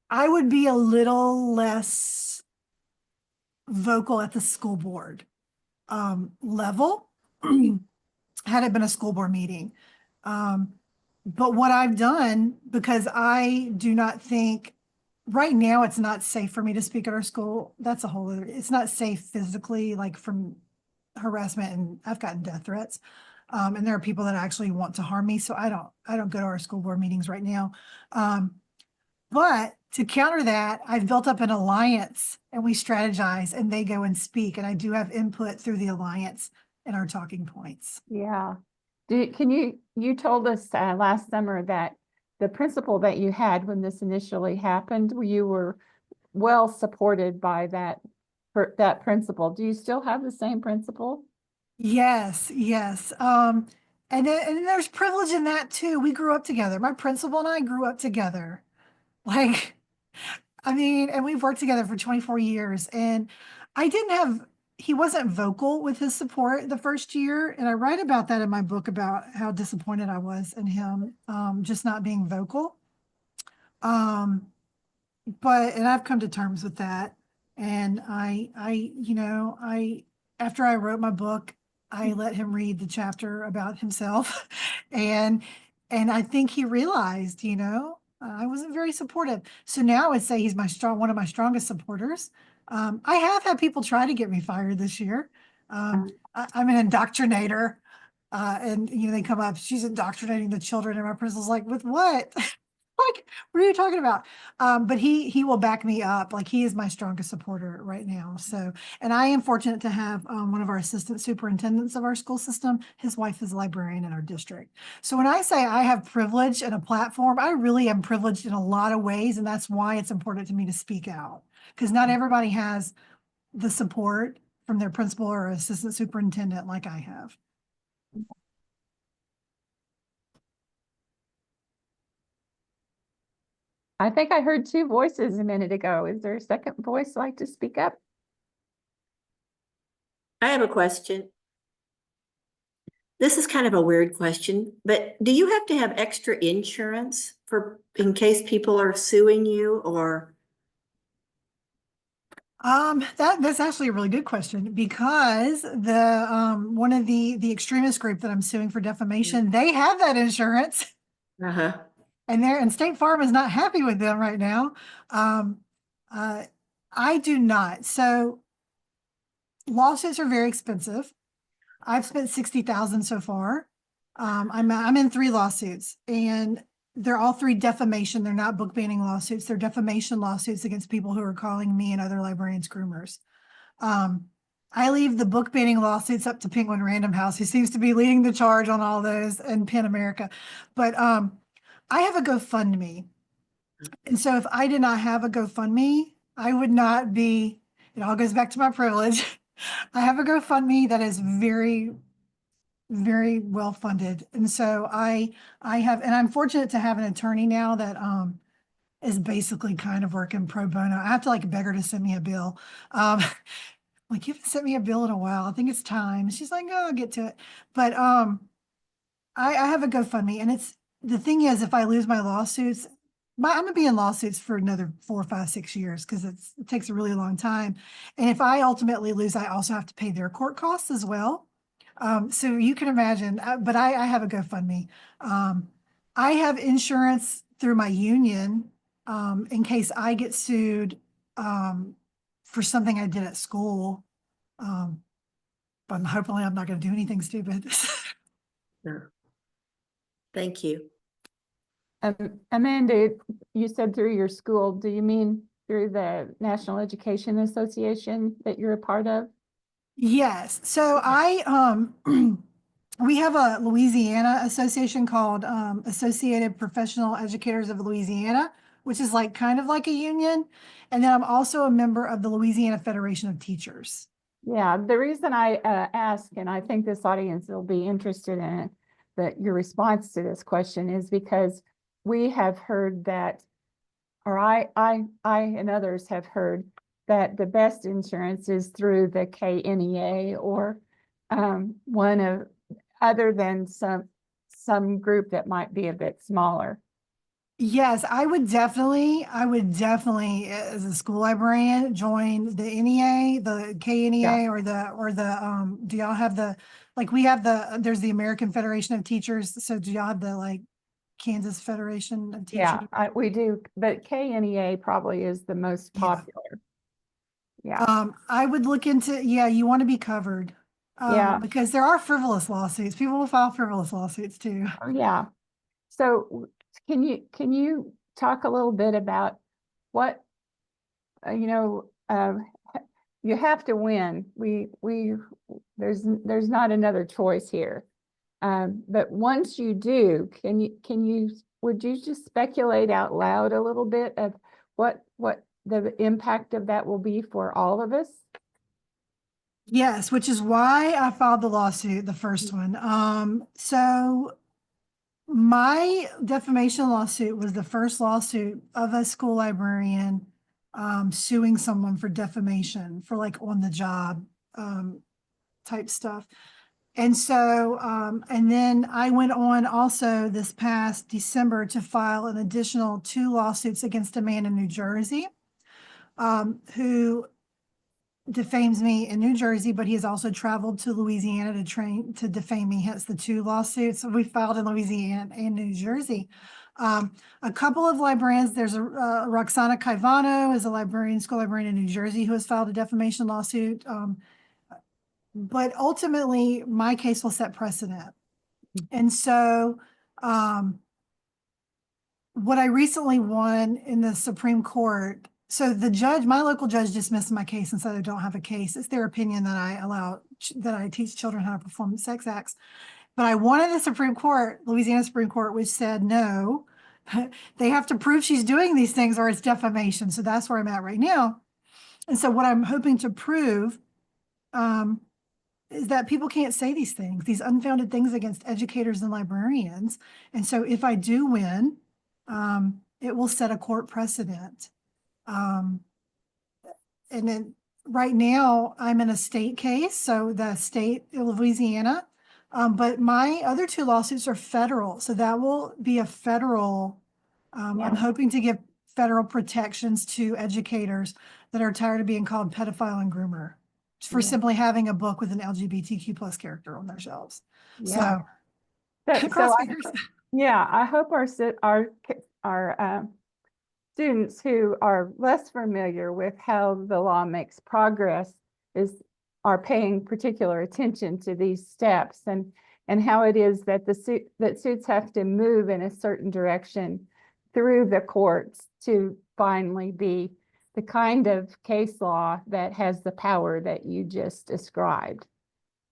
I would be a little less vocal at the school board level had it been a school board meeting. But what I've done, because I do not think right now it's not safe for me to speak at our school. That's a whole other, it's not safe physically, like from harassment, and I've gotten death threats. And there are people that actually want to harm me. So I don't go to our school board meetings right now. But to counter that, I've built up an alliance, and we strategize, and they go and speak. And I do have input through the alliance in our talking points. Yeah. You told us last summer that the principal that you had when this initially happened, you were well supported by that principal. Do you still have the same principal? Yes, yes. And then there's privilege in that too. We grew up together. My principal and I grew up together. Like, I mean, and we've worked together for 24 years. And he wasn't vocal with his support the first year. And I write about that in my book, about how disappointed I was in him, just not being vocal. And I've come to terms with that. And after I wrote my book, I let him read the chapter about himself. And I think he realized, I wasn't very supportive. So now I would say he's one of my strongest supporters. I have had people try to get me fired this year. I'm an indoctrinator. And they come up, she's indoctrinating the children, and my principal's like, with what? Like, what are you talking about? But he will back me up. Like, he is my strongest supporter right now. So, and I am fortunate to have one of our assistant superintendents of our school system. His wife is a librarian in our district. So when I say I have privilege and a platform, I really am privileged in a lot of ways. And that's why it's important to me to speak out, because not everybody has the support from their principal or assistant superintendent like I have. I think I heard two voices a minute ago. Is there a second voice like to speak up? I have a question. This is kind of a weird question, but do you have to have extra insurance in case people are suing you, or? That's actually a really good question because one of the extremist group that I'm suing for defamation, they have that insurance. Uh-huh. And State Farm is not happy with them right now. Um, I do not. So lawsuits are very expensive. I've spent 60,000 so far. I'm in 3 lawsuits, and they're all 3 defamation. They're not book banning lawsuits. They're defamation lawsuits against people who are calling me and other librarians groomers. I leave the book banning lawsuits up to Penguin Random House, who seems to be leading the charge on all those, and Penn America. But I have a GoFundMe. And so if I did not have a GoFundMe, I would not be, it all goes back to my privilege. I have a GoFundMe that is very, very well funded. And so I have, and I'm fortunate to have an attorney now that is basically kind of working pro bono. I have to like beg her to send me a bill. Like, you haven't sent me a bill in a while. I think it's time. She's like, oh, I'll get to it. But I have a GoFundMe, and the thing is, if I lose my lawsuits, I'm gonna be in lawsuits for another 4, 5, 6 years because it takes a really long time. And if I ultimately lose, I also have to pay their court costs as well. So you can imagine, but I have a GoFundMe. I have insurance through my union in case I get sued for something I did at school. But hopefully I'm not going to do anything stupid. No. Thank you. Amanda, you said through your school, do you mean through the National Education Association that you're a part of? Yes. So we have a Louisiana association called Associated Professional Educators of Louisiana, which is like kind of like a union. And then I'm also a member of the Louisiana Federation of Teachers. Yeah, the reason I ask, and I think this audience will be interested in it, that your response to this question is because we have heard that, or I and others have heard that the best insurance is through the KNEA or one of other than some group that might be a bit smaller. Yes, I would definitely, as a school librarian, join the NEA, the KNEA, or do y'all have there's the American Federation of Teachers. So do y'all have the like Kansas Federation of Teachers? Yeah, we do, but KNEA probably is the most Yeah. popular. Yeah. I would look into, you want to be covered. Yeah. Because there are frivolous lawsuits. People will file frivolous lawsuits too. Oh, yeah. So can you talk a little bit about what, you have to win. There's not another choice here. But once you do, would you just speculate out loud a little bit of what the impact of that will be for all of us? Yes, which is why I filed the lawsuit, the first one. So my defamation lawsuit was the first lawsuit of a school librarian suing someone for defamation, for like on the job type stuff. And so, and then I went on also this past December to file an additional 2 lawsuits against a man in New Jersey who defames me in New Jersey, but he has also traveled to Louisiana to defame me, hence the 2 lawsuits we filed in Louisiana and New Jersey. A couple of librarians, there's a Roxana Caivano is a school librarian in New Jersey who has filed a defamation lawsuit. But ultimately my case will set precedent. And so what I recently won in the Supreme Court, so the judge, my local judge dismissed my case and said I don't have a case. It's their opinion that I teach children how to perform sex acts. But I won in the Supreme Court, Louisiana Supreme Court, which said no, they have to prove she's doing these things or it's defamation. So that's where I'm at right now. And so what I'm hoping to prove is that people can't say these things, these unfounded things against educators and librarians. And so if I do win, it will set a court precedent. And then right now I'm in a state case, so the state of Louisiana, but my other 2 lawsuits are federal. So that will be a federal, I'm hoping to give federal protections to educators that are tired of being called pedophile and groomer for Yeah. simply having a book with an LGBTQ plus character on their shelves. Yeah. So, cross fingers. Yeah, I hope our students who are less familiar with how the law makes progress are paying particular attention to these steps and how it is that suits have to move in a certain direction through the courts to finally be the kind of case law that has the power that you just described.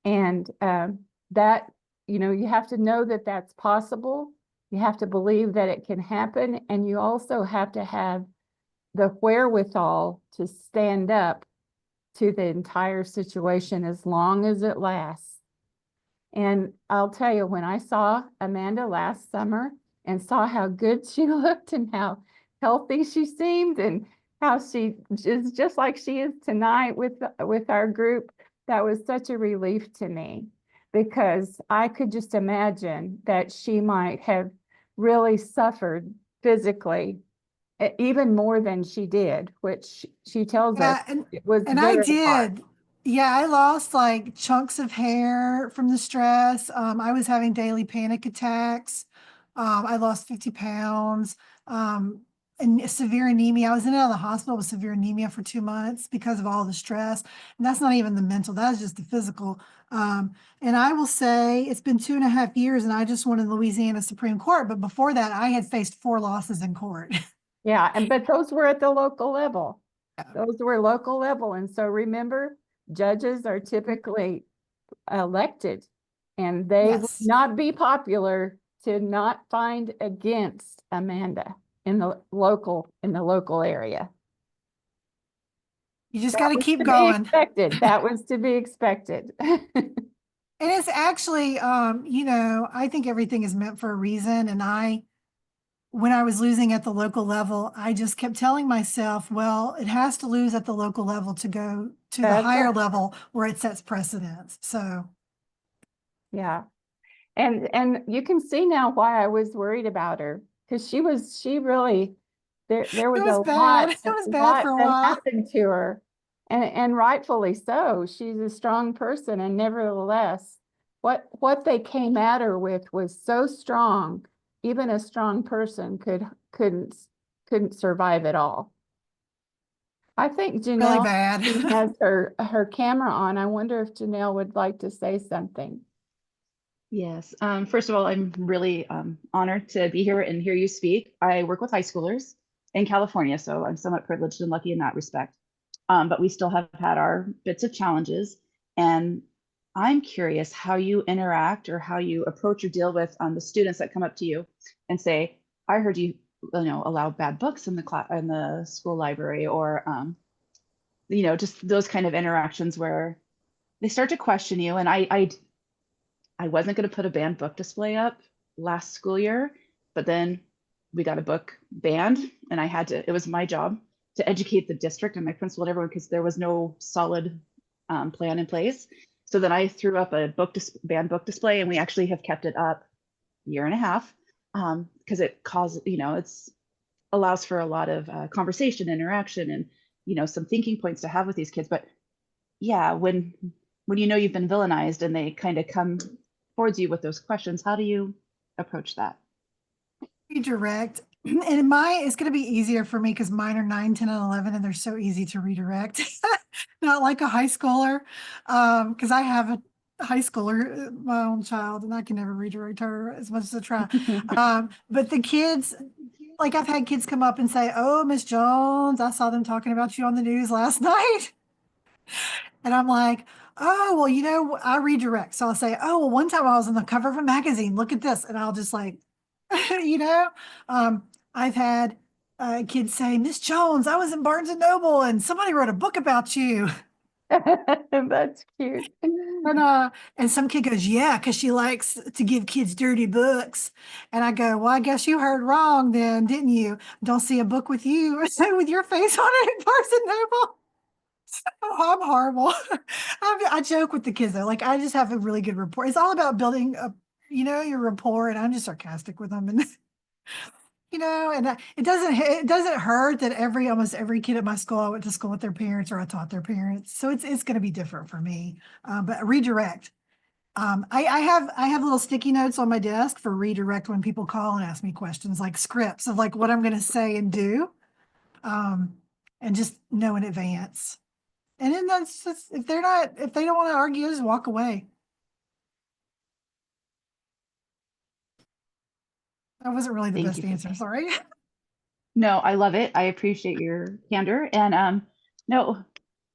And that, you have to know that that's possible. You have to believe that it can happen. And you also have to have the wherewithal to stand up to the entire situation as long as it lasts. And I'll tell you, when I saw Amanda last summer and saw how good she looked and how healthy she seemed and how she is just like she is tonight with our group, that was such a relief to me, because I could just imagine that she might have really suffered physically, even more than she did, which she tells us it was And I very hard. did. Yeah, I lost like chunks of hair from the stress. I was having daily panic attacks. I lost 50 pounds. And severe anemia. I was in and out of the hospital with severe anemia for 2 months because of all the stress. And that's not even the mental, that's just the physical. And I will say it's been 2.5 years and I just won in Louisiana Supreme Court. But before that, I had faced 4 losses in court. Yeah, but those were at the local level. Those were local level. And so remember, judges are typically elected, and they would Yes. not be popular to not find against Amanda in the local area. You just That got to was keep to be going. expected. That was to be expected. And it's actually, I think everything is meant for a reason. And when I was losing at the local level, I just kept telling myself, well, it has to lose at the local level to go to the That's higher right. level where it sets precedents. So Yeah. And you can see now why I was worried about her, because she really, there was it was a bad. It was bad for a that while. happened to her, and rightfully so. She's a strong person, and nevertheless, what they came at her with was so strong, even a strong person couldn't survive it all. I think Really Janelle bad. has her camera on. I wonder if Janelle would like to say something. Yes. First of all, I'm really honored to be here and hear you speak. I work with high schoolers in California, so I'm somewhat privileged and lucky in that respect. But we still have had our bits of challenges. And I'm curious how you interact or how you approach or deal with the students that come up to you and say, I heard you allow bad books in the school library, or just those kind of interactions where they start to question you. And I wasn't going to put a banned book display up last school year, but then we got a book banned, and it was my job to educate the district and my principal and everyone, because there was no solid plan in place. So then I threw up a banned book display, and we actually have kept it up a year and a half, because it allows for a lot of conversation, interaction, and some thinking points to have with these kids. But yeah, when you've been villainized and they kind of come towards you with those questions, how do you approach that? Redirect. And it's going to be easier for me because mine are 9, 10, and 11, and they're so easy to redirect. Not like a high schooler, because I have a high schooler, my own child, and I can never redirect her as much as I try. But the kids, like I've had kids come up and say, oh, Miss Jones, I saw them talking about you on the news last night. And I'm like, oh, well, I redirect. So I'll say, oh, well, one time I was on the cover of a magazine. Look at this. And I'll just like, I've had kids say, Miss Jones, I was in Barnes and Noble and somebody wrote a book about you. That's cute. And some kid goes, yeah, because she likes to give kids dirty books. And I go, well, I guess you heard wrong then, didn't you? Don't see a book with you with your face on it in Barnes and Noble. Oh, I'm horrible. I joke with the kids though. Like I just have a really good rapport. It's all about building your rapport, and I'm just sarcastic with them. And you know, and it doesn't hurt that almost every kid at my school, I went to school with their parents or I taught their parents. So it's going to be different for me. But redirect. I have little sticky notes on my desk for redirect when people call and ask me questions, like scripts of like what I'm going to say and do, and just know in advance. And then if they don't want to argue, just walk away. That wasn't really the Thank best you for answer. that. Sorry. No, I love it. I appreciate your candor. And no,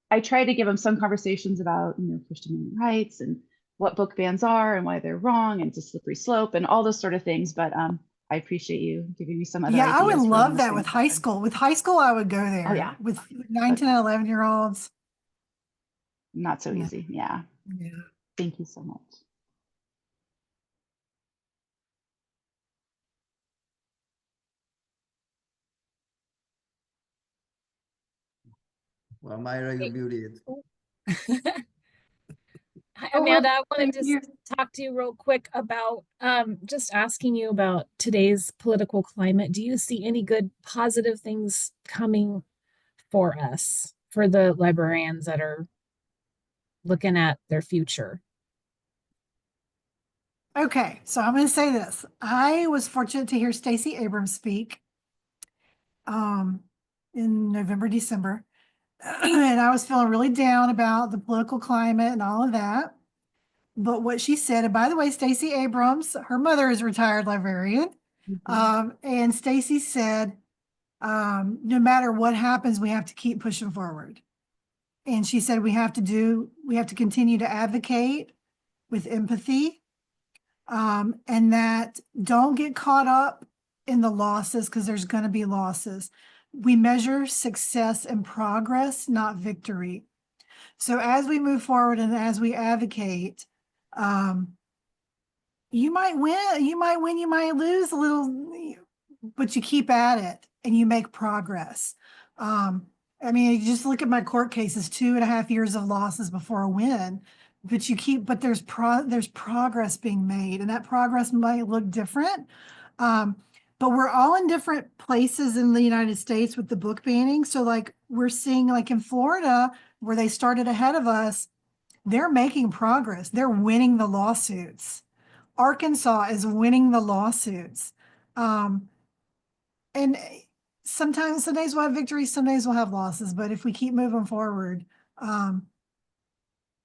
I try to give them some conversations about, First Amendment rights and what book bans are and why they're wrong and it's a slippery slope and all those sort of things. But I appreciate you giving me some other Yeah, I would ideas for love more that with students out high there. school. With high school, I would go there. Oh, yeah. With 9, 10, and 11-year-olds. Not so No. easy. Yeah. Yeah. Thank you so much. Well, Myra, you're muted. Oh, Amanda, I wanted thank to you. talk to you real quick about just asking you about today's political climate. Do you see any good positive things coming for us, for the librarians that are looking at their future? Okay, so I'm going to say this. I was fortunate to hear Stacey Abrams speak in November, December. And I was feeling really down about the political climate and all of that. But what she said, and by the way, Stacey Abrams, her mother is a retired librarian. And Stacey said, no matter what happens, we have to keep pushing forward. And she said, we have to continue to advocate with empathy. And that don't get caught up in the losses, because there's going to be losses. We measure success and progress, not victory. So as we move forward and as we advocate, you might win, you might lose a little, but you keep at it and you make progress. I mean, you just look at my court cases, 2.5 years of losses before a win, but there's progress being made, and that progress might look different. But we're all in different places in the United States with the book banning. So like we're seeing like in Florida, where they started ahead of us, they're making progress. They're winning the lawsuits. Arkansas is winning the lawsuits. And some days we'll have victories, some days we'll have losses. But if we keep moving forward,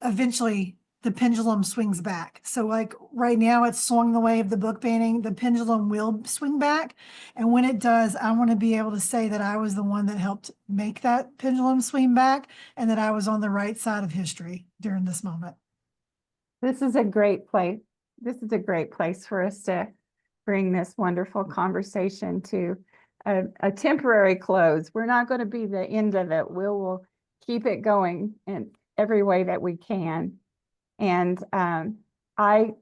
eventually the pendulum swings back. So like right now it's swung the way of the book banning, the pendulum will swing back. And when it does, I want to be able to say that I was the one that helped make that pendulum swing back and that I was on the right side of history during this moment. This is a great place. This is a great place for us to bring this wonderful conversation to a temporary close. We're not going to be the end of it. We'll keep it going in every way that we can. And I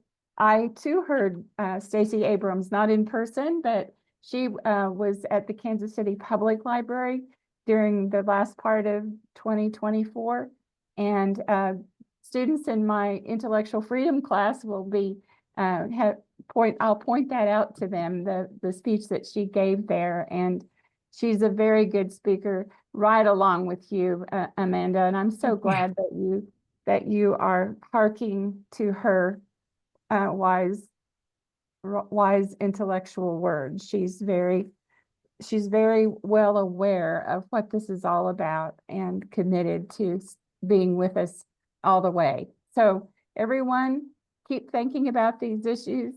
too heard Stacey Abrams, not in person, but she was at the Kansas City Public Library during the last part of 2024. And students in my intellectual freedom class will be I'll point that out to them, the speech that she gave there. And she's a very good speaker, right along with you, Amanda. And I'm so glad that you are harking to her wise intellectual words. She's very well aware of what this is all about and committed to being with us all the way. So everyone, keep thinking about these issues.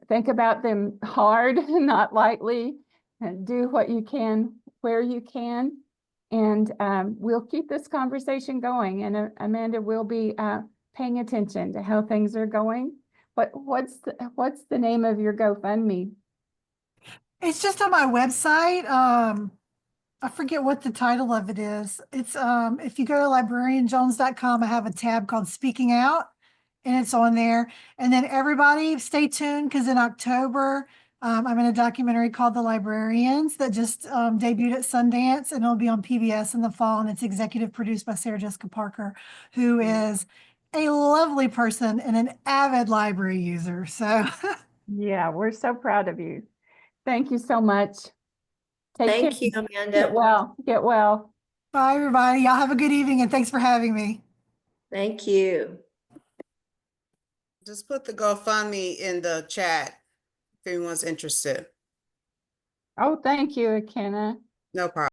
Think about them hard, not lightly, and do what you can where you can. And we'll keep this conversation going. And Amanda will be paying attention to how things are going. But what's the name of your GoFundMe? It's just on my website. I forget what the title of it is. It's if you go to librarianjones.com, I have a tab called Speaking Out, and it's on there. And then everybody stay tuned, because in October, I'm in a documentary called The Librarians that just debuted at Sundance, and it'll be on PBS in the fall. And it's executive produced by Sarah Jessica Parker, who is a lovely person and an avid library user. So Yeah, we're so proud of you. Thank you so much. Take care. Thank you, Get Amanda. well. Get well. Bye, everybody. Y'all have a good evening and thanks for having me. Thank you. Just put the GoFundMe in the chat if anyone's interested. Oh, thank you, Kenna. No problem.